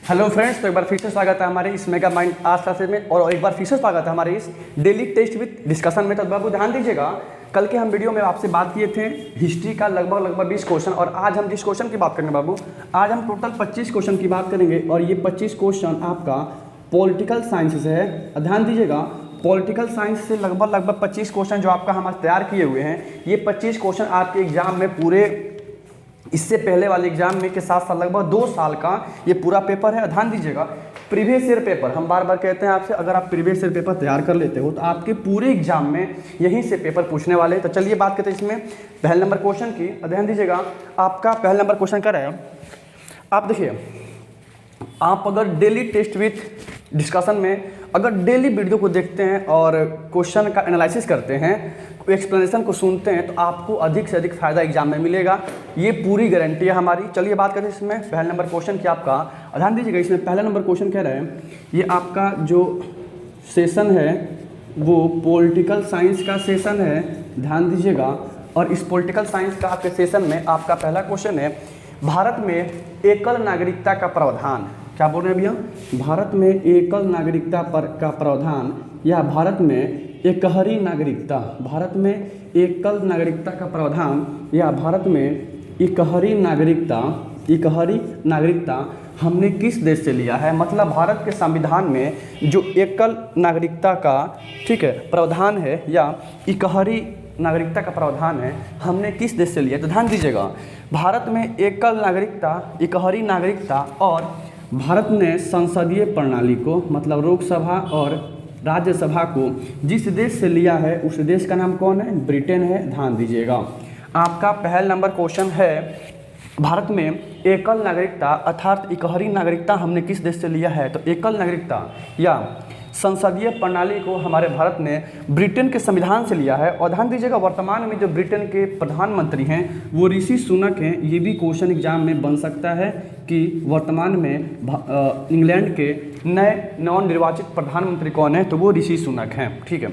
Hello friends, तो एक बार फिर से स्वागत है हमारे इस मेगा माइंड आज क्लासेस में और एक बार फिर से स्वागत है हमारे इस डेली टेस्ट विद डिस्कशन में। तो बाबू ध्यान दीजिएगा, कल के हम वीडियो में आपसे बात किए थे हिस्ट्री का लगभग 20 क्वेश्चन और आज हम जिस क्वेश्चन की बात करेंगे बाबू, आज हम टोटल 25 क्वेश्चन की बात करेंगे और ये 25 क्वेश्चन आपका पॉलिटिकल साइंस से है। ध्यान दीजिएगा, पॉलिटिकल साइंस से लगभग 25 क्वेश्चन जो आपका हमारे तैयार किए हुए हैं, ये 25 क्वेश्चन आपके एग्जाम में पूरे इससे पहले वाले एग्जाम में के साथ साथ लगभग 2 साल का ये पूरा पेपर है। ध्यान दीजिएगा, प्रीवियस ईयर पेपर हम बार बार कहते हैं आपसे, अगर आप प्रीवियस ईयर पेपर तैयार कर लेते हो तो आपके पूरे एग्जाम में यहीं से पेपर पूछने वाले हैं। तो चलिए बात करते हैं इसमें पहले नंबर क्वेश्चन की। ध्यान दीजिएगा, आपका पहला नंबर क्वेश्चन क्या है, आप देखिए, आप अगर डेली टेस्ट विथ डिस्कशन में अगर डेली वीडियो को देखते हैं और क्वेश्चन का एनालिसिस करते हैं, एक्सप्लेनेशन को सुनते हैं, तो आपको अधिक से अधिक फायदा एग्जाम में मिलेगा, ये पूरी गारंटी है हमारी। चलिए बात करते हैं इसमें पहला नंबर क्वेश्चन की आपका। ध्यान दीजिएगा, इसमें पहला नंबर क्वेश्चन कह रहा है, ये आपका जो सेशन है वो पॉलिटिकल साइंस का सेशन है। ध्यान दीजिएगा, और इस पॉलिटिकल साइंस का आपके सेशन में आपका पहला क्वेश्चन है, भारत में एकल नागरिकता का प्रावधान। क्या बोल रहे हैं भैया? भारत में एकल नागरिकता पर का प्रावधान या भारत में एकहरी नागरिकता, भारत में एकल नागरिकता का प्रावधान या भारत में एकहरी नागरिकता हमने किस देश से लिया है। मतलब भारत के संविधान में जो एकल नागरिकता का ठीक है प्रावधान है या एकहरी नागरिकता का प्रावधान है, हमने किस देश से लिया। तो ध्यान दीजिएगा, भारत में एकल नागरिकता, एकहरी नागरिकता और भारत ने संसदीय प्रणाली को मतलब लोकसभा और राज्यसभा को जिस देश से लिया है उस देश का नाम कौन है? ब्रिटेन है। ध्यान दीजिएगा, आपका पहला नंबर क्वेश्चन है, भारत में एकल नागरिकता अर्थात एकहरी नागरिकता हमने किस देश से लिया है। तो एकल नागरिकता या संसदीय प्रणाली को हमारे भारत ने ब्रिटेन के संविधान से लिया है। और ध्यान दीजिएगा, वर्तमान में जो ब्रिटेन के प्रधानमंत्री हैं वो ऋषि सुनक हैं। ये भी क्वेश्चन एग्जाम में बन सकता है कि वर्तमान में इंग्लैंड के नए नवनिर्वाचित प्रधानमंत्री कौन है, तो वो ऋषि सुनक हैं। ठीक है,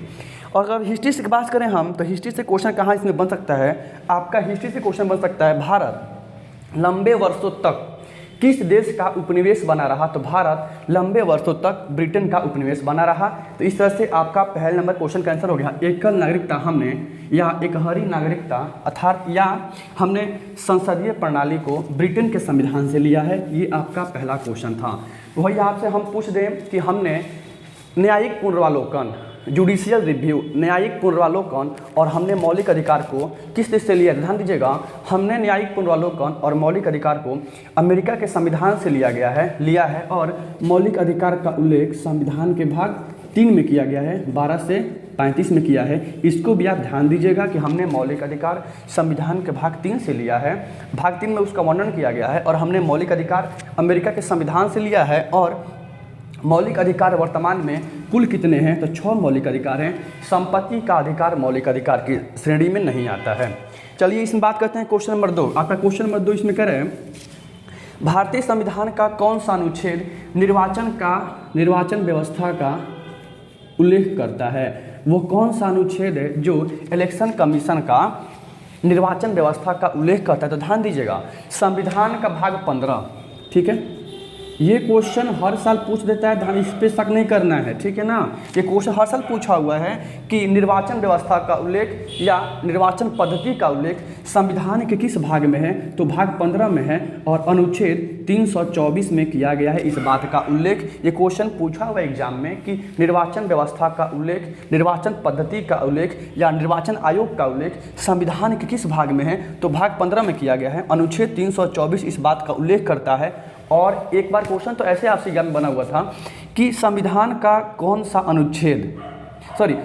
और अगर हिस्ट्री से बात करें हम, तो हिस्ट्री से क्वेश्चन कहाँ इसमें बन सकता है, आपका हिस्ट्री से क्वेश्चन बन सकता है, भारत लंबे वर्षों तक किस देश का उपनिवेश बना रहा। तो भारत लंबे वर्षों तक ब्रिटेन का उपनिवेश बना रहा। तो इस तरह से आपका पहला नंबर क्वेश्चन का आंसर हो गया, एकल नागरिकता हमने या एकहरी नागरिकता अर्थात या हमने संसदीय प्रणाली को ब्रिटेन के संविधान से लिया है। ये आपका पहला क्वेश्चन था। वही आपसे हम पूछ दें कि हमने न्यायिक पुनर्वालोकन, जुडिशियल रिव्यू, न्यायिक पुनर्वालोकन और हमने मौलिक अधिकार को किस देश से लिया। ध्यान दीजिएगा, हमने न्यायिक पुनर्वालोकन और मौलिक अधिकार को अमेरिका के संविधान से लिया है और मौलिक अधिकार का उल्लेख संविधान के भाग 3 में किया गया है, 12 से 35 में किया है। इसको भी आप ध्यान दीजिएगा कि हमने मौलिक अधिकार संविधान के भाग 3 से लिया है, भाग 3 में उसका वर्णन किया गया है, और हमने मौलिक अधिकार अमेरिका के संविधान से लिया है। और मौलिक अधिकार वर्तमान में कुल कितने हैं? तो 6 मौलिक अधिकार हैं। संपत्ति का अधिकार मौलिक अधिकार की श्रेणी में नहीं आता है। चलिए इसमें बात करते हैं क्वेश्चन नंबर 2। आपका क्वेश्चन नंबर 2 इसमें कह रहे हैं, भारतीय संविधान का कौन सा अनुच्छेद निर्वाचन व्यवस्था का उल्लेख करता है। वो कौन सा अनुच्छेद है जो इलेक्शन कमीशन का निर्वाचन व्यवस्था का उल्लेख करता है। तो ध्यान दीजिएगा, संविधान का भाग 15, ठीक है, ये क्वेश्चन हर साल पूछ देता है, ध्यान इस पे शक नहीं करना है, ठीक है ना। ये क्वेश्चन हर साल पूछा हुआ है कि निर्वाचन व्यवस्था का उल्लेख या निर्वाचन पद्धति का उल्लेख संविधान के किस भाग में है। तो भाग 15 में है और अनुच्छेद 324 में किया गया है इस बात का उल्लेख। ये क्वेश्चन पूछा हुआ एग्जाम में कि निर्वाचन व्यवस्था का उल्लेख, निर्वाचन पद्धति का उल्लेख या निर्वाचन आयोग का उल्लेख संविधान के किस भाग में है। तो भाग 15 में किया गया है, अनुच्छेद 324 इस बात का उल्लेख करता है। और एक बार क्वेश्चन तो ऐसे आपसे एग्जाम में बना हुआ था कि संविधान का कौन सा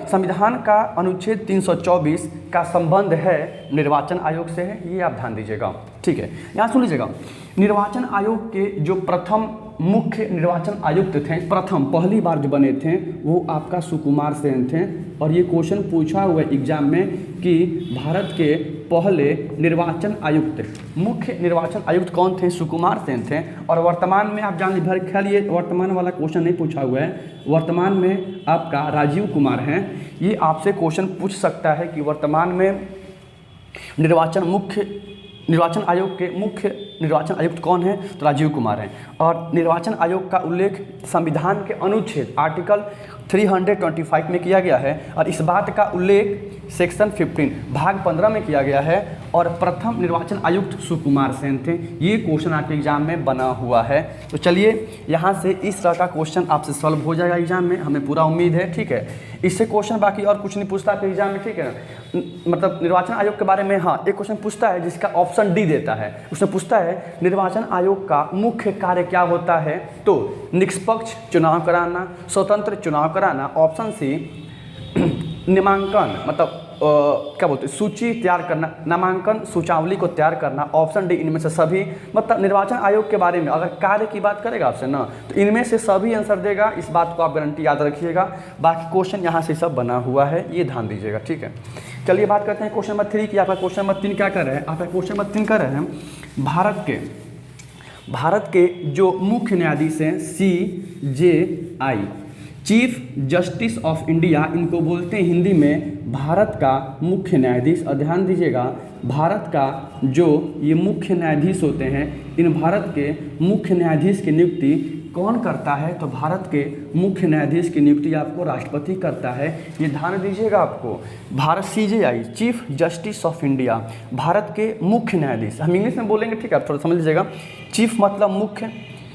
संविधान का अनुच्छेद 324 का संबंध है निर्वाचन आयोग से है। ये आप ध्यान दीजिएगा, ठीक है। यहाँ सुन लीजिएगा, निर्वाचन आयोग के जो प्रथम मुख्य निर्वाचन आयुक्त थे, पहली बार जो बने थे वो आपका सुकुमार सेन थे। और ये क्वेश्चन पूछा हुआ एग्जाम में कि भारत के पहले निर्वाचन आयुक्त, मुख्य निर्वाचन आयुक्त कौन थे? सुकुमार सेन थे। और वर्तमान में आप जान लीजिए, ख्याल ये वर्तमान वाला क्वेश्चन नहीं पूछा हुआ है, वर्तमान में आपका राजीव कुमार हैं। ये आपसे क्वेश्चन पूछ सकता है कि वर्तमान में मुख्य निर्वाचन आयोग के मुख्य निर्वाचन आयुक्त कौन है? तो राजीव कुमार हैं। और निर्वाचन आयोग का उल्लेख संविधान के अनुच्छेद आर्टिकल 325 में किया गया है और इस बात का उल्लेख सेक्शन 15 भाग 15 में किया गया है। और प्रथम निर्वाचन आयुक्त सुकुमार सेन थे। ये क्वेश्चन आपके एग्जाम में बना हुआ है। तो चलिए यहाँ से इस तरह का क्वेश्चन आपसे सॉल्व हो जाएगा एग्जाम में, हमें पूरा उम्मीद है। ठीक है, इससे क्वेश्चन बाकी और कुछ नहीं पूछता आपके एग्जाम में। ठीक है ना, मतलब निर्वाचन आयोग के बारे में हाँ एक क्वेश्चन पूछता है जिसका ऑप्शन डी देता है। उसमें पूछता है निर्वाचन आयोग का मुख्य कार्य क्या होता है? तो निष्पक्ष चुनाव कराना, स्वतंत्र चुनाव कराना। ऑप्शन सी नामांकन मतलब क्या बोलते हैं सूची तैयार करना, नामांकन सूचावली को तैयार करना। ऑप्शन डी इनमें से सभी। मतलब निर्वाचन आयोग के बारे में अगर कार्य की बात करेगा आपसे ना तो इनमें से सभी आंसर देगा। इस बात को आप गारंटी याद रखिएगा। बाकी क्वेश्चन यहाँ से सब बना हुआ है, ये ध्यान दीजिएगा। ठीक है, चलिए बात करते हैं क्वेश्चन नंबर 3 की। आपका क्वेश्चन नंबर 3 क्या कर रहे हैं? आपका क्वेश्चन नंबर 3 कर रहे हैं भारत के जो मुख्य न्यायाधीश हैं CJI chief justice of India, इनको बोलते हैं हिंदी में भारत का मुख्य न्यायाधीश। और ध्यान दीजिएगा भारत का जो ये मुख्य न्यायाधीश होते हैं, इन भारत के मुख्य न्यायाधीश की नियुक्ति कौन करता है? तो भारत के मुख्य न्यायाधीश की नियुक्ति आपको राष्ट्रपति करता है। ये ध्यान दीजिएगा आपको। Bharat CJI chief justice of India, Bharat के मुख्य न्यायाधीश। हम इंग्लिश में बोलेंगे, ठीक है, आप थोड़ा समझ लीजिएगा। चीफ मतलब मुख्य,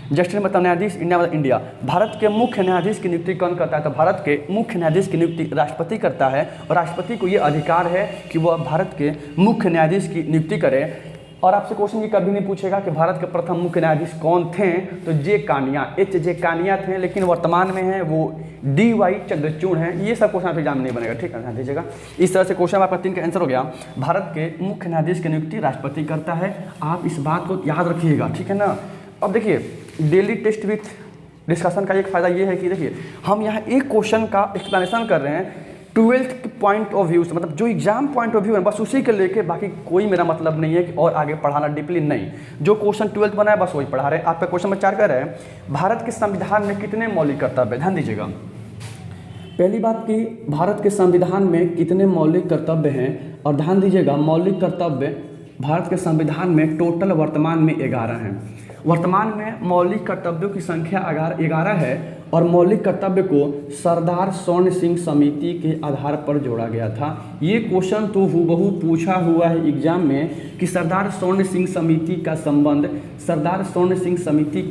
जस्टिस मतलब न्यायाधीश, इंडिया मतलब इंडिया। भारत के मुख्य न्यायाधीश की नियुक्ति कौन करता है? तो भारत के मुख्य न्यायाधीश की नियुक्ति राष्ट्रपति करता है। और राष्ट्रपति को ये अधिकार है कि वह भारत के मुख्य न्यायाधीश की नियुक्ति करे। और आपसे क्वेश्चन ये कभी नहीं पूछेगा कि भारत के प्रथम मुख्य न्यायाधीश कौन थे? तो J कानिया, HJ कानिया थे, लेकिन वर्तमान में है वो DY चंद्रचूड़ हैं। ये सब क्वेश्चन आपके एग्जाम में नहीं बनेगा। ठीक है, ध्यान दीजिएगा। इस तरह से क्वेश्चन आपका 3 का आंसर हो गया। भारत के मुख्य न्यायाधीश की नियुक्ति राष्ट्रपति करता है। आप इस बात को याद रखिएगा, ठीक है ना। अब देखिए डेली टेस्ट विथ डिस्कशन का एक फ़ायदा ये है कि देखिए हम यहाँ एक क्वेश्चन का एक्सप्लेनेशन कर रहे हैं 12th के पॉइंट ऑफ व्यू से, मतलब जो एग्जाम पॉइंट ऑफ व्यू है बस उसी के लेके, बाकी कोई मेरा मतलब नहीं है कि और आगे पढ़ाना डीपली नहीं। जो क्वेश्चन 12th बना है बस वही पढ़ा रहे हैं। आपका क्वेश्चन नंबर 4 कर रहे हैं भारत के संविधान में कितने मौलिक कर्तव्य? ध्यान दीजिएगा। पहली बात कि भारत के संविधान में कितने मौलिक कर्तव्य हैं, और ध्यान दीजिएगा मौलिक कर्तव्य भारत के संविधान में टोटल वर्तमान में 11 हैं। वर्तमान में मौलिक कर्तव्यों की संख्या 11 है और मौलिक कर्तव्य को सरदार स्वर्ण सिंह समिति के आधार पर जोड़ा गया था। ये क्वेश्चन तो हूबहू पूछा हुआ है एग्जाम में कि सरदार स्वर्ण सिंह समिति का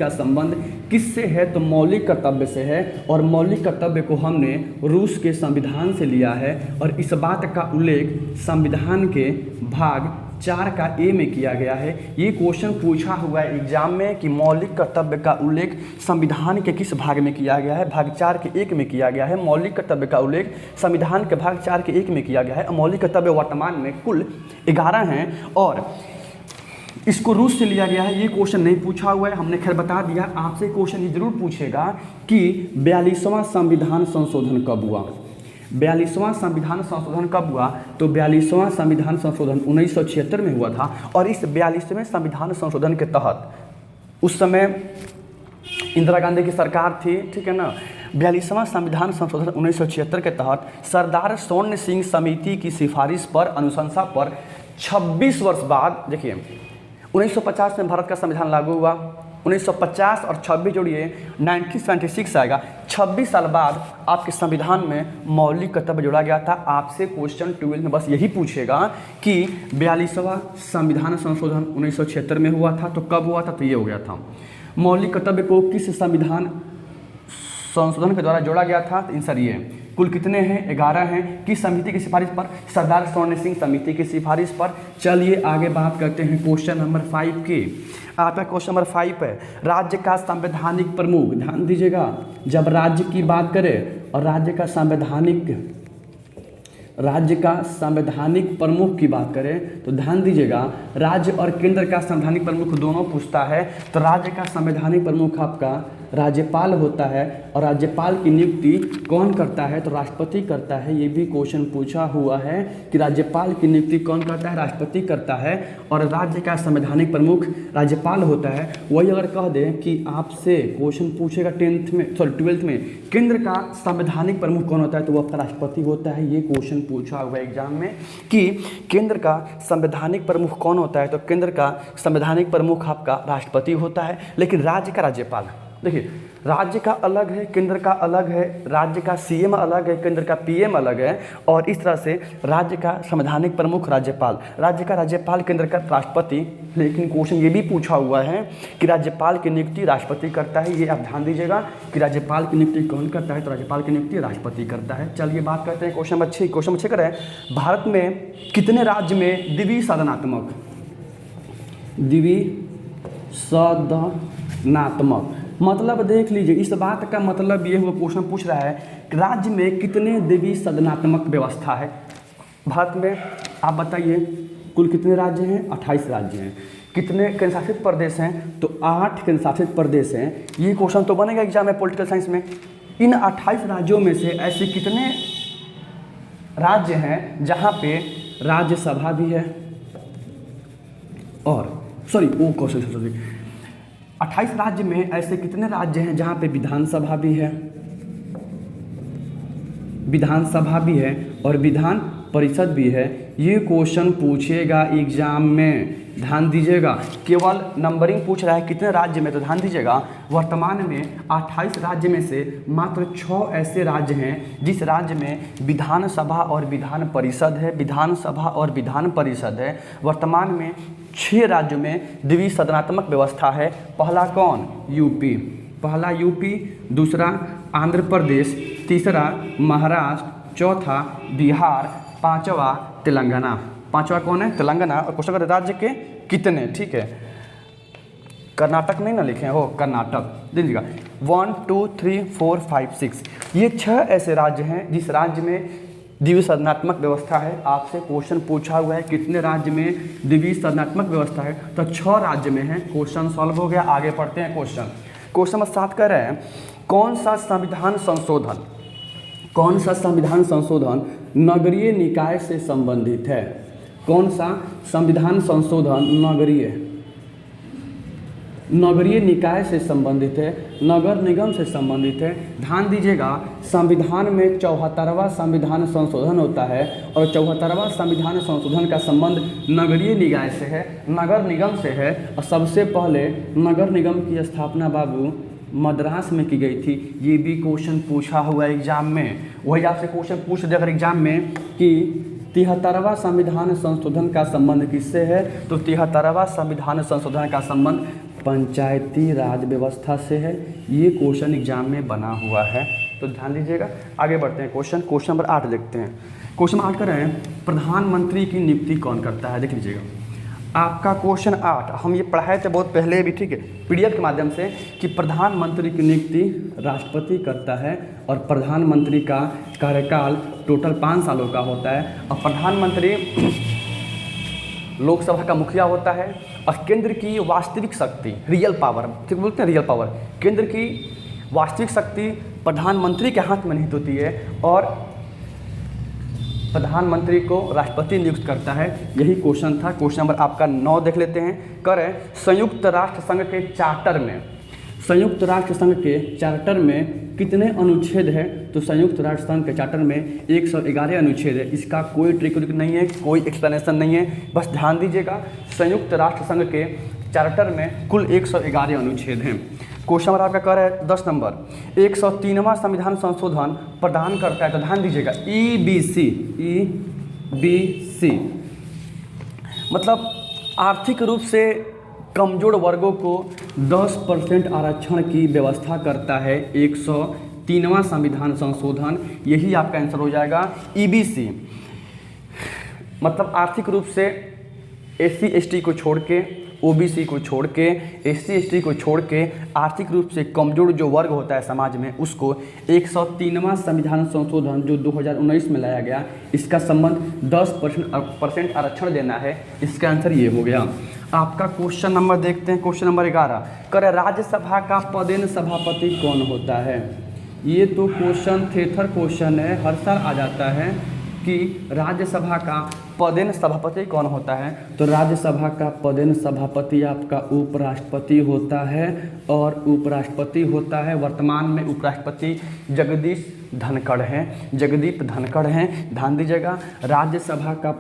संबंध किससे है? तो मौलिक कर्तव्य से है। और मौलिक कर्तव्य को हमने रूस के संविधान से लिया है। और इस बात का उल्लेख संविधान के भाग 4 का ए में किया गया है। ये क्वेश्चन पूछा हुआ है एग्जाम में कि मौलिक कर्तव्य का उल्लेख संविधान के किस भाग में किया गया है? भाग 4 के 1 में किया गया है। मौलिक कर्तव्य का उल्लेख संविधान के भाग 4 के 1 में किया गया है। मौलिक कर्तव्य वर्तमान में कुल 11 हैं और इसको रूस से लिया गया है। ये क्वेश्चन नहीं पूछा हुआ है, हमने खैर बता दिया। आपसे क्वेश्चन ये जरूर पूछेगा कि 42वां संविधान संशोधन कब हुआ? 42वां संविधान संशोधन कब हुआ? तो 42वां संविधान संशोधन 1976 में हुआ था। और इस 42वें संविधान संशोधन के तहत उस समय इंदिरा गांधी की सरकार थी, ठीक है ना। 42वां संविधान संशोधन 1976 के तहत सरदार स्वर्ण सिंह समिति की सिफारिश पर, अनुशंसा पर 26 वर्ष बाद, देखिए 1950 में भारत का संविधान लागू हुआ, 1950 और 26 जोड़िए 1976 आएगा। 26 साल बाद आपके संविधान में मौलिक कर्तव्य जोड़ा गया था। आपसे क्वेश्चन 12 में बस यही पूछेगा कि 42वां संविधान संशोधन 1976 में हुआ था, तो कब हुआ था? तो ये हो गया था। मौलिक कर्तव्य को किस संविधान संशोधन के द्वारा जोड़ा गया था? तो आंसर ये कुल कितने हैं? 11 हैं। किस समिति की सिफारिश पर? सरदार स्वर्ण सिंह समिति की सिफारिश पर। चलिए आगे बात करते हैं क्वेश्चन नंबर 5 की। आपका क्वेश्चन नंबर 5 है राज्य का संवैधानिक प्रमुख। ध्यान दीजिएगा, जब राज्य की बात करें और राज्य का संवैधानिक प्रमुख की बात करें तो ध्यान दीजिएगा राज्य और केंद्र का संवैधानिक प्रमुख दोनों पूछता है। तो राज्य का संवैधानिक प्रमुख आपका राज्यपाल होता है और राज्यपाल की नियुक्ति कौन करता है, तो राष्ट्रपति करता है। ये भी क्वेश्चन पूछा हुआ है कि राज्यपाल की नियुक्ति कौन करता है, राष्ट्रपति करता है। और राज्य का संवैधानिक प्रमुख राज्यपाल होता है। वही अगर कह दें कि आपसे क्वेश्चन पूछेगा 12th में केंद्र का संवैधानिक प्रमुख कौन होता है, तो वो आपका राष्ट्रपति होता है। ये क्वेश्चन पूछा हुआ है एग्जाम में कि केंद्र का संवैधानिक प्रमुख कौन होता है, तो केंद्र का संवैधानिक प्रमुख आपका राष्ट्रपति होता है। लेकिन राज्य का राज्यपाल, देखिए राज्य का अलग है, केंद्र का अलग है, राज्य का सीएम अलग है, केंद्र का पीएम अलग है, और इस तरह से राज्य का संवैधानिक प्रमुख राज्यपाल, राज्य का राज्यपाल, केंद्र का राष्ट्रपति। लेकिन क्वेश्चन ये भी पूछा हुआ है कि राज्यपाल की नियुक्ति राष्ट्रपति करता है। ये आप ध्यान दीजिएगा कि राज्यपाल की नियुक्ति कौन करता है, तो राज्यपाल की नियुक्ति राष्ट्रपति करता है। चलिए बात करते हैं क्वेश्चन अच्छे करें। भारत में कितने राज्य में द्विसदनात्मक मतलब देख लीजिए, इस बात का मतलब ये हुआ, क्वेश्चन पूछ रहा है कि राज्य में कितने द्विसदनात्मक व्यवस्था है। भारत में आप बताइए कुल कितने राज्य हैं, 28 राज्य हैं। कितने केंद्र शासित प्रदेश हैं, तो 8 केंद्र शासित प्रदेश हैं। ये क्वेश्चन तो बनेगा एग्जाम में पॉलिटिकल साइंस में। इन 28 राज्यों में से ऐसे कितने राज्य हैं जहाँ पे राज्यसभा भी है, और 28 राज्य में ऐसे कितने राज्य हैं जहाँ पे विधानसभा भी है और विधान परिषद भी है। ये क्वेश्चन पूछेगा एग्जाम में, ध्यान दीजिएगा। केवल नंबरिंग पूछ रहा है कितने राज्य में, तो ध्यान दीजिएगा वर्तमान में 28 राज्य में से मात्र 6 ऐसे राज्य हैं जिस राज्य में विधानसभा और विधान परिषद है। वर्तमान में 6 राज्यों में द्विसदनात्मक व्यवस्था है। पहला कौन, यूपी, दूसरा आंध्र प्रदेश, तीसरा महाराष्ट्र, चौथा बिहार, पांचवा तेलंगाना। पांचवा कौन है, तेलंगाना। और क्वेश्चन कर राज्य के कितने, ठीक है, कर्नाटक नहीं ना लिखे हो, कर्नाटक दीजिएगा। 1 2 3 4 5 6 ये 6 ऐसे राज्य हैं जिस राज्य में द्विसदनात्मक व्यवस्था है। आपसे क्वेश्चन पूछा हुआ है कितने राज्य में द्विसदनात्मक व्यवस्था है, तो 6 राज्य में है। क्वेश्चन सॉल्व हो गया। आगे पढ़ते हैं क्वेश्चन नंबर 7 कर रहे हैं, कौन सा संविधान संशोधन नगरीय निकाय से संबंधित है। कौन सा संविधान संशोधन नगरीय निकाय से संबंधित है, नगर निगम से संबंधित है। ध्यान दीजिएगा संविधान में 74वां संविधान संशोधन होता है और 74वां संविधान संशोधन का संबंध नगरीय निकाय से है, नगर निगम से है। और सबसे पहले नगर निगम की स्थापना बाबू मद्रास में की गई थी। ये भी क्वेश्चन पूछा हुआ है एग्जाम में। वही आपसे क्वेश्चन पूछ दे अगर एग्जाम में कि 73वां संविधान संशोधन का संबंध किससे है, तो 73वां संविधान संशोधन का संबंध पंचायती राज व्यवस्था से है। ये क्वेश्चन एग्जाम में बना हुआ है, तो ध्यान दीजिएगा। आगे बढ़ते हैं क्वेश्चन नंबर 8 देखते हैं। क्वेश्चन 8 कर रहे हैं, प्रधानमंत्री की नियुक्ति कौन करता है। देख लीजिएगा आपका क्वेश्चन 8 हम ये पढ़ाए थे बहुत पहले भी, ठीक है, PDF के माध्यम से, कि प्रधानमंत्री की नियुक्ति राष्ट्रपति करता है और प्रधानमंत्री का कार्यकाल टोटल 5 सालों का होता है। और प्रधानमंत्री लोकसभा का मुखिया होता है। और केंद्र की वास्तविक शक्ति, रियल पावर, ठीक बोलते हैं, रियल पावर, केंद्र की वास्तविक शक्ति प्रधानमंत्री के हाथ में नहीं होती है और प्रधानमंत्री को राष्ट्रपति नियुक्त करता है। यही क्वेश्चन था। क्वेश्चन नंबर आपका 9 देख लेते हैं। करें, संयुक्त राष्ट्र संघ के चार्टर में कितने अनुच्छेद है, तो संयुक्त राष्ट्र संघ के चार्टर में 111 अनुच्छेद है। इसका कोई ट्रिक नहीं है, कोई एक्सप्लेनेशन नहीं है, बस ध्यान दीजिएगा। संयुक्त राष्ट्र संघ के चार्टर में कुल 111 अनुच्छेद हैं। क्वेश्चन नंबर आपका कह रहा है 10 नंबर, 103वां संविधान संशोधन प्रदान करता है, तो ध्यान दीजिएगा EBC मतलब आर्थिक रूप से कमजोर वर्गों को 10% आरक्षण की व्यवस्था करता है 103वां संविधान संशोधन। यही आपका आंसर हो जाएगा EBC। मतलब आर्थिक रूप से SC ST को छोड़ के, OBC को छोड़ के, SC ST को छोड़ के आर्थिक रूप से कमजोर जो वर्ग होता है समाज में, उसको 103वां संविधान संशोधन जो 2019 में लाया गया, इसका संबंध 10% आरक्षण देना है। इसका आंसर ये हो गया। आपका क्वेश्चन नंबर देखते हैं, क्वेश्चन नंबर 11 करे राज्यसभा का पदेन सभापति कौन होता है। ये तो क्वेश्चन थेथर क्वेश्चन है, हर साल आ जाता है कि राज्यसभा का पदेन सभापति कौन होता है। तो राज्यसभा का पदेन सभापति आपका उपराष्ट्रपति होता है, और उपराष्ट्रपति होता है वर्तमान में उपराष्ट्रपति जगदीश धनखड़ हैं, जगदीप धनखड़ हैं। ध्यान दीजिएगा, राज्यसभा का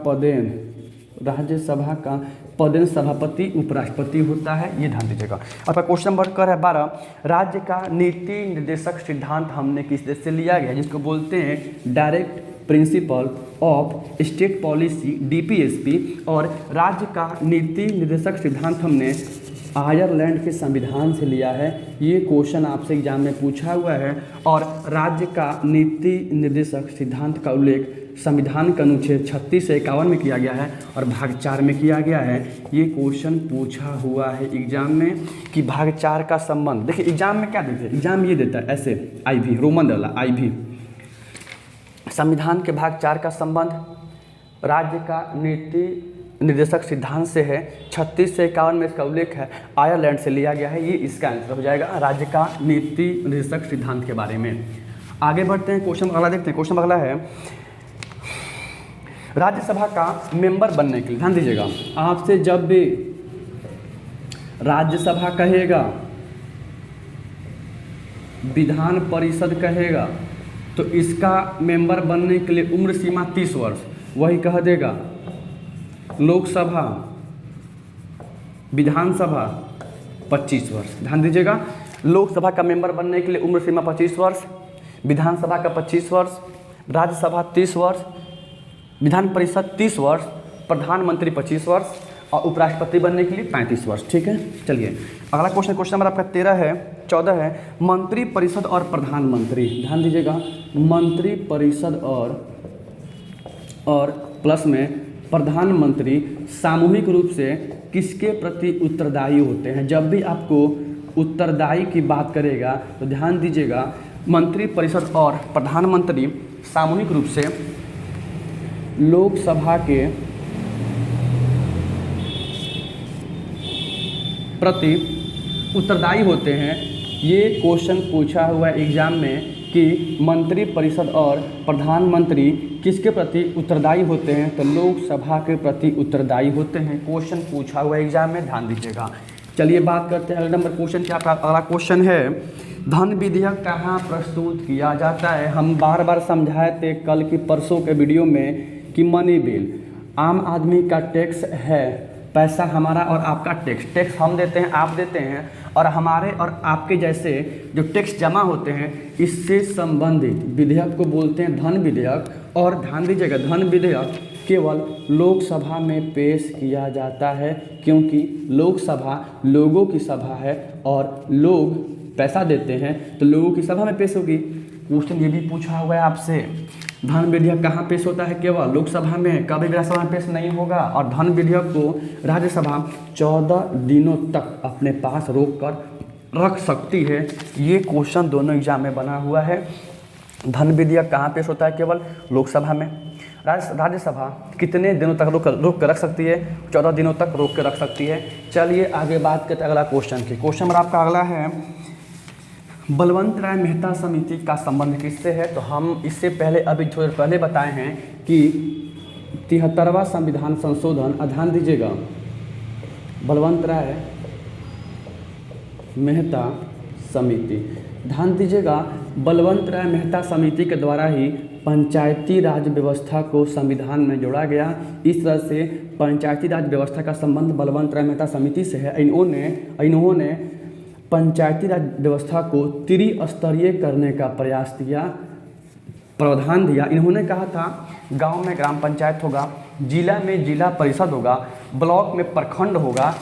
पदेन सभापति उपराष्ट्रपति होता है, ये ध्यान दीजिएगा। आपका क्वेश्चन नंबर 12 राज्य का नीति निर्देशक सिद्धांत हमने किस देश से लिया गया, जिसको बोलते हैं direct principle of state policy DPSP। और राज्य का नीति निर्देशक सिद्धांत हमने आयरलैंड के संविधान से लिया है। ये क्वेश्चन आपसे एग्जाम में पूछा हुआ है। और राज्य का नीति निर्देशक सिद्धांत का उल्लेख संविधान के अनुच्छेद 36 से 51 में किया गया है और भाग 4 में किया गया है। ये क्वेश्चन पूछा हुआ है एग्जाम में कि भाग 4 का संबंध, देखिए एग्जाम में क्या देते हैं, एग्जाम ये देता है ऐसे IV रोमन वाला IV, संविधान के भाग 4 का संबंध राज्य का नीति निर्देशक सिद्धांत से है, 36 से 51 में इसका उल्लेख है, आयरलैंड से लिया गया है। ये इसका आंसर हो जाएगा राज्य का नीति निर्देशक सिद्धांत के बारे में। आगे बढ़ते हैं, क्वेश्चन अगला देखते हैं। क्वेश्चन अगला है राज्यसभा का मेंबर बनने के लिए, ध्यान दीजिएगा, आपसे जब भी राज्यसभा कहेगा, विधान परिषद कहेगा, तो इसका मेंबर बनने के लिए उम्र सीमा 30 वर्ष, वही कह देगा लोकसभा विधानसभा 25 वर्ष। ध्यान दीजिएगा, लोकसभा का मेंबर बनने के लिए उम्र सीमा 25 वर्ष, विधानसभा का 25 वर्ष, राज्यसभा 30 वर्ष, विधान परिषद 30 वर्ष, प्रधानमंत्री 25 वर्ष और उपराष्ट्रपति बनने के लिए 35 वर्ष। ठीक है, चलिए अगला क्वेश्चन नंबर आपका 14 है मंत्री परिषद और प्रधानमंत्री। ध्यान दीजिएगा, मंत्री परिषद और प्लस में प्रधानमंत्री सामूहिक रूप से किसके प्रति उत्तरदायी होते हैं। जब भी आपको उत्तरदायी की बात करेगा तो ध्यान दीजिएगा, मंत्री परिषद और प्रधानमंत्री सामूहिक रूप से लोकसभा के प्रति उत्तरदायी होते हैं। ये क्वेश्चन पूछा हुआ है एग्जाम में कि मंत्री परिषद और प्रधानमंत्री किसके प्रति उत्तरदायी होते हैं, तो लोकसभा के प्रति उत्तरदायी होते हैं। क्वेश्चन पूछा हुआ है एग्जाम में, ध्यान दीजिएगा। चलिए बात करते हैं अगला नंबर क्वेश्चन क्या। अगला क्वेश्चन है धन विधेयक कहाँ प्रस्तुत किया जाता है। हम बार बार समझाए थे कल की परसों के वीडियो में कि मनी बिल आम आदमी का टैक्स है, पैसा हमारा और आपका टैक्स हम देते हैं, आप देते हैं, और हमारे और आपके जैसे जो टैक्स जमा होते हैं, इससे संबंधित विधेयक को बोलते हैं धन विधेयक। और ध्यान दीजिएगा, धन विधेयक केवल लोकसभा में पेश किया जाता है, क्योंकि लोकसभा लोगों की सभा है और लोग पैसा देते हैं, तो लोगों की सभा में पेश होगी। क्वेश्चन ये भी पूछा हुआ है आपसे, धन विधेयक कहाँ पेश होता है, केवल लोकसभा में, कभी राज्यसभा में पेश नहीं होगा। और धन विधेयक को राज्यसभा 14 दिनों तक अपने पास रोक कर रख सकती है। ये क्वेश्चन दोनों एग्जाम में बना हुआ है। धन विधेयक कहाँ पेश होता है, केवल लोकसभा में। राज्यसभा कितने दिनों तक रोक कर रख सकती है, 14 दिनों तक रोक कर रख सकती है। चलिए आगे बात करते हैं अगला क्वेश्चन की। क्वेश्चन नंबर आपका अगला है बलवंत राय मेहता समिति का संबंध किससे है। तो हम इससे पहले अभी थोड़ी देर पहले बताए हैं कि 73वां संविधान संशोधन, ध्यान दीजिएगा, बलवंत राय मेहता समिति, ध्यान दीजिएगा, बलवंत राय मेहता समिति के द्वारा ही पंचायती राज व्यवस्था को संविधान में जोड़ा गया। इस तरह से पंचायती राज व्यवस्था का संबंध बलवंत राय मेहता समिति से है। इन्होंने पंचायती राज व्यवस्था को त्रिस्तरीय करने का प्रयास किया, प्रावधान दिया। इन्होंने कहा था गांव में ग्राम पंचायत होगा, जिला में जिला परिषद होगा, ब्लॉक में प्रखंड होगा,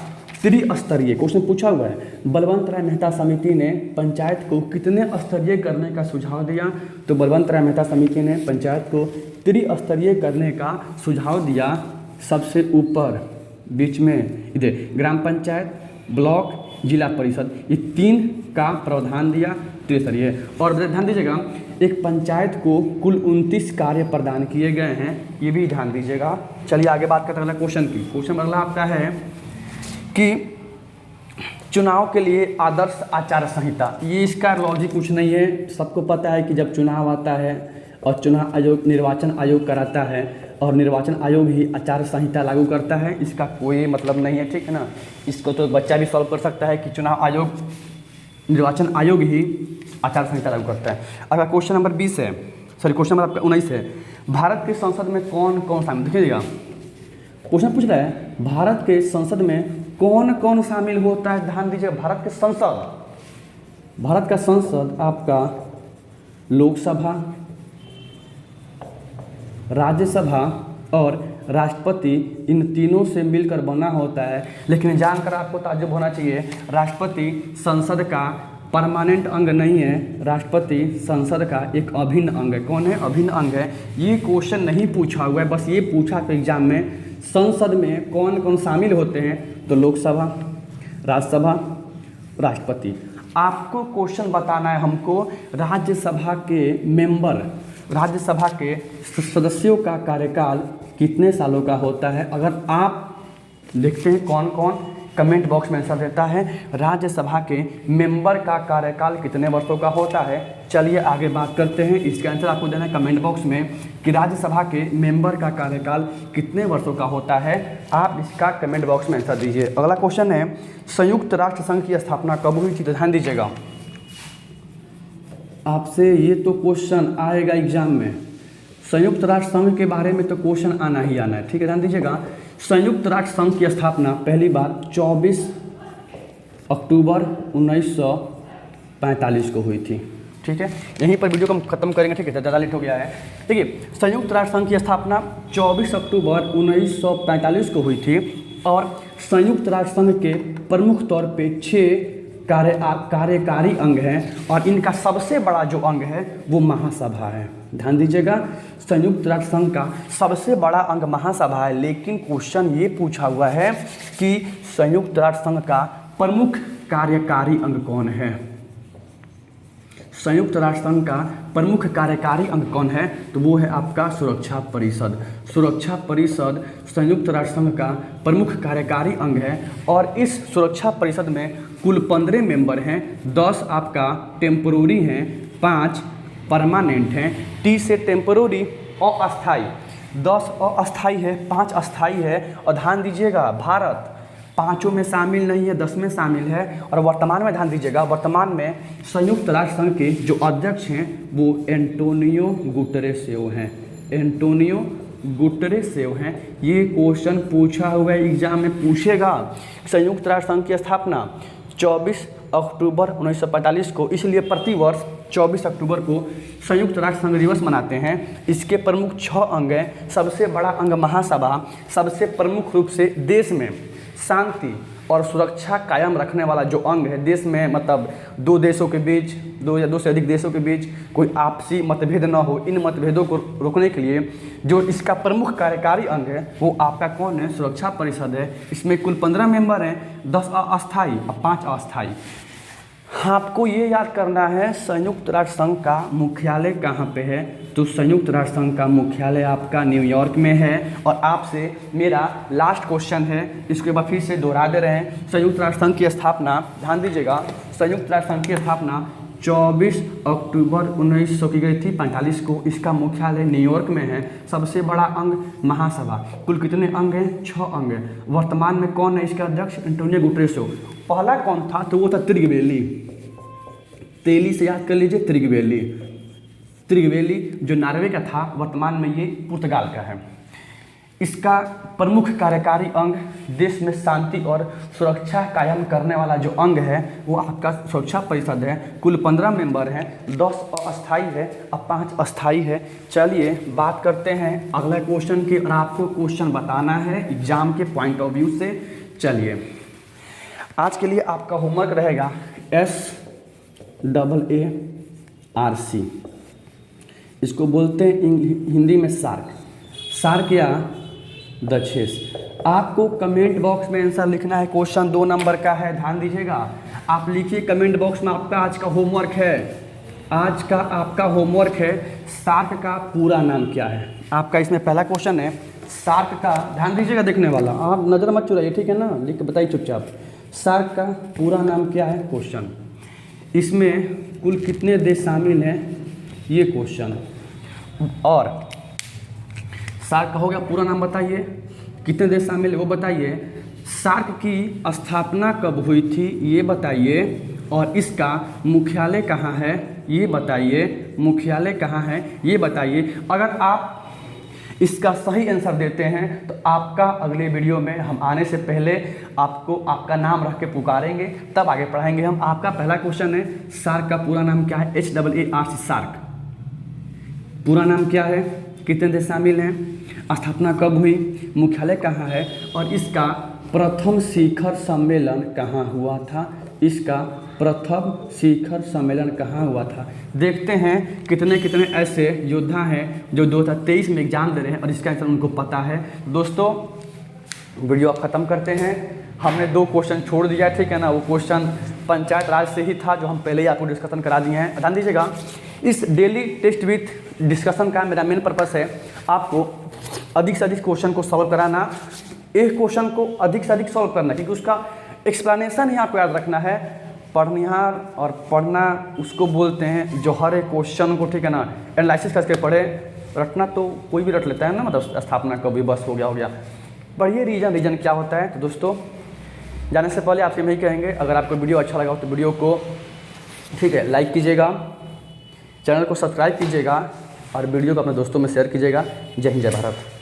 त्रिस्तरीय। क्वेश्चन पूछा हुआ है, बलवंत राय मेहता समिति ने पंचायत को कितने स्तरीय करने का सुझाव दिया। तो बलवंत राय मेहता समिति ने पंचायत को त्रिस्तरीय करने का सुझाव दिया। सबसे ऊपर बीच में इधर ग्राम पंचायत, ब्लॉक, जिला परिषद, ये 3 का प्रावधान दिया त्रिस्तरीय। और ध्यान दीजिएगा, एक पंचायत को कुल 29 कार्य प्रदान किए गए हैं, ये भी ध्यान दीजिएगा। चलिए आगे बात करते हैं अगला क्वेश्चन की। क्वेश्चन अगला आपका है कि चुनाव के लिए आदर्श आचार संहिता, ये इसका लॉजिक कुछ नहीं है। सबको पता है कि जब चुनाव आता है और चुनाव आयोग निर्वाचन आयोग कराता है और निर्वाचन आयोग ही आचार संहिता लागू करता है, इसका कोई मतलब नहीं है, ठीक है ना। इसको तो बच्चा भी सॉल्व कर सकता है कि चुनाव आयोग निर्वाचन आयोग ही आचार संहिता लागू करता है। अगर क्वेश्चन नंबर 20 है, सॉरी क्वेश्चन नंबर आपका 19 है, भारत के संसद में कौन कौन शामिल, देखिएगा क्वेश्चन पूछ रहा है भारत के संसद में कौन कौन शामिल होता है। ध्यान दीजिए, भारत के संसद, भारत का संसद आपका लोकसभा, राज्यसभा और राष्ट्रपति, इन तीनों से मिलकर बना होता है। लेकिन जानकर आपको ताज्जुब होना चाहिए, राष्ट्रपति संसद का परमानेंट अंग नहीं है, राष्ट्रपति संसद का एक अभिन्न अंग है। कौन है? अभिन्न अंग है। ये क्वेश्चन नहीं पूछा हुआ है, बस ये पूछा तो एग्जाम में संसद में कौन कौन शामिल होते हैं, तो लोकसभा, राज्यसभा, राष्ट्रपति। आपको क्वेश्चन बताना है हमको राज्यसभा के मेंबर, राज्यसभा के सदस्यों का कार्यकाल कितने सालों का होता है। अगर आप देखते हैं कौन कौन, कमेंट बॉक्स में आंसर देता है राज्यसभा के मेंबर का कार्यकाल कितने वर्षों का होता है। चलिए आगे बात करते हैं, इसका आंसर आपको देना है कमेंट बॉक्स में कि राज्यसभा के मेंबर का कार्यकाल कितने वर्षों का होता है। आप इसका कमेंट बॉक्स में आंसर दीजिए। अगला क्वेश्चन है संयुक्त राष्ट्र संघ की स्थापना कब हुई थी, तो ध्यान दीजिएगा, आपसे ये तो क्वेश्चन आएगा एग्जाम में। संयुक्त राष्ट्र संघ के बारे में तो क्वेश्चन आना ही आना है, ठीक है। ध्यान दीजिएगा, संयुक्त राष्ट्र संघ की स्थापना पहली बार 24 अक्टूबर 1945 को हुई थी, ठीक है। यहीं पर वीडियो को हम खत्म करेंगे, ठीक है, ज़्यादा लेट हो गया है। देखिए, संयुक्त राष्ट्र संघ की स्थापना 24 अक्टूबर 1945 को हुई थी और संयुक्त राष्ट्र संघ के प्रमुख तौर पे 6 कार्यकारी अंग हैं और इनका सबसे बड़ा जो अंग है वो महासभा है। ध्यान दीजिएगा, संयुक्त राष्ट्र संघ का सबसे बड़ा अंग महासभा है। लेकिन क्वेश्चन ये पूछा हुआ है कि संयुक्त राष्ट्र संघ का प्रमुख कार्यकारी अंग कौन है। संयुक्त राष्ट्र संघ का प्रमुख कार्यकारी अंग कौन है, तो वो है आपका सुरक्षा परिषद। सुरक्षा परिषद संयुक्त राष्ट्र संघ का प्रमुख कार्यकारी अंग है और इस सुरक्षा परिषद में कुल 15 मेंबर हैं। 10 आपका टेम्पोररी हैं, 5 परमानेंट हैं। टी से टेम्पोररी, अस्थाई, 10 अस्थाई है, 5 अस्थाई है। और ध्यान दीजिएगा, भारत 5 में शामिल नहीं है, 10 में शामिल है। और वर्तमान में ध्यान दीजिएगा, वर्तमान में संयुक्त राष्ट्र संघ के जो अध्यक्ष हैं वो एंटोनियो गुटेरेस हैं, एंटोनियो गुटेरेस हैं। ये क्वेश्चन पूछा हुआ है, एग्जाम में पूछेगा। संयुक्त राष्ट्र संघ की स्थापना 24 अक्टूबर 1945 को, इसलिए प्रतिवर्ष 24 अक्टूबर को संयुक्त राष्ट्र संघ दिवस मनाते हैं। इसके प्रमुख 6 अंग हैं। सबसे बड़ा अंग महासभा, सबसे प्रमुख रूप से देश में शांति और सुरक्षा कायम रखने वाला जो अंग है, देश में मतलब 2 देशों के बीच, 2 या 2 से अधिक देशों के बीच कोई आपसी मतभेद न हो, इन मतभेदों को रोकने के लिए जो इसका प्रमुख कार्यकारी अंग है वो आपका कौन है, सुरक्षा परिषद है। इसमें कुल 15 मेंबर हैं, 10 अस्थाई और 5 अस्थाई। आपको ये याद करना है संयुक्त राष्ट्र संघ का मुख्यालय कहाँ पे है, तो संयुक्त राष्ट्र संघ का मुख्यालय आपका न्यूयॉर्क में है। और आपसे मेरा लास्ट क्वेश्चन है, इसके बाद फिर से दोहरा दे रहे हैं। संयुक्त राष्ट्र संघ की स्थापना, ध्यान दीजिएगा, संयुक्त राष्ट्र संघ की स्थापना 24 अक्टूबर 1900 की गई थी 45 को। इसका मुख्यालय न्यूयॉर्क में है। सबसे बड़ा अंग महासभा। कुल कितने अंग हैं? 6 अंग हैं। वर्तमान में कौन है इसका अध्यक्ष? Antonio Guterres. पहला कौन था? तो वो था त्रिगवेली। तेली से याद कर लीजिए, त्रिगवेली। त्रिगवेली जो नॉर्वे का था, वर्तमान में ये पुर्तगाल का है। इसका प्रमुख कार्यकारी अंग, देश में शांति और सुरक्षा कायम करने वाला जो अंग है वो आपका सुरक्षा परिषद है। कुल 15 मेंबर हैं, 10 अस्थाई है और 5 अस्थाई है। चलिए बात करते हैं अगला क्वेश्चन की, और आपको क्वेश्चन बताना है एग्जाम के पॉइंट ऑफ व्यू से। चलिए आज के लिए आपका होमवर्क रहेगा SAARC, इसको बोलते हैं हिंदी में शार्क। शार्क या दक्षेस। आपको कमेंट बॉक्स में आंसर लिखना है। क्वेश्चन 2 नंबर का है, ध्यान दीजिएगा। आप लिखिए कमेंट बॉक्स में, आपका आज का होमवर्क है। आज का आपका होमवर्क है शार्क का पूरा नाम क्या है। आपका इसमें पहला क्वेश्चन है सार्क का, ध्यान दीजिएगा देखने वाला, आप नज़र मत चुराइए, ठीक है ना, लिख के बताइए चुपचाप। सार्क का पूरा नाम क्या है, क्वेश्चन। इसमें कुल कितने देश शामिल हैं, ये क्वेश्चन। और सार्क का हो गया, पूरा नाम बताइए, कितने देश शामिल है वो बताइए, सार्क की स्थापना कब हुई थी ये बताइए, और इसका मुख्यालय कहाँ है ये बताइए, मुख्यालय कहाँ है ये बताइए। अगर आप इसका सही आंसर देते हैं तो आपका अगले वीडियो में हम आने से पहले आपको आपका नाम रख के पुकारेंगे, तब आगे पढ़ाएंगे हम। आपका पहला क्वेश्चन है, सार्क का पूरा नाम क्या है, SAARC, सार्क पूरा नाम क्या है, कितने देश शामिल हैं, स्थापना कब हुई, मुख्यालय कहाँ है, और इसका प्रथम शिखर सम्मेलन कहाँ हुआ था, इसका प्रथम शिखर सम्मेलन कहाँ हुआ था। देखते हैं कितने कितने ऐसे योद्धा हैं जो 2023 में एग्जाम दे रहे हैं और इसका आंसर उनको पता है। दोस्तों वीडियो आप ख़त्म करते हैं। हमने 2 क्वेश्चन छोड़ दिया है, ठीक है ना, वो क्वेश्चन पंचायत राज से ही था जो हम पहले ही आपको डिस्कशन करा दिए हैं। ध्यान दीजिएगा, इस डेली टेस्ट विथ डिस्कशन का मेरा मेन पर्पस है आपको अधिक से अधिक क्वेश्चन को सॉल्व कराना, एक क्वेश्चन को अधिक से अधिक सॉल्व करना, क्योंकि उसका एक्सप्लेनेशन ही आपको याद रखना है। पढ़निहार और पढ़ना उसको बोलते हैं जो हर एक क्वेश्चन को, ठीक है ना, एनालिसिस करके पढ़े। रटना तो कोई भी रट लेता है ना, मतलब स्थापना कभी बस हो गया। पढ़िए रीजन क्या होता है। तो दोस्तों जाने से पहले आपसे यही कहेंगे, अगर आपको वीडियो अच्छा लगा हो तो वीडियो को, ठीक है, लाइक कीजिएगा, चैनल को सब्सक्राइब कीजिएगा और वीडियो को अपने दोस्तों में शेयर कीजिएगा। जय हिंद, जय भारत।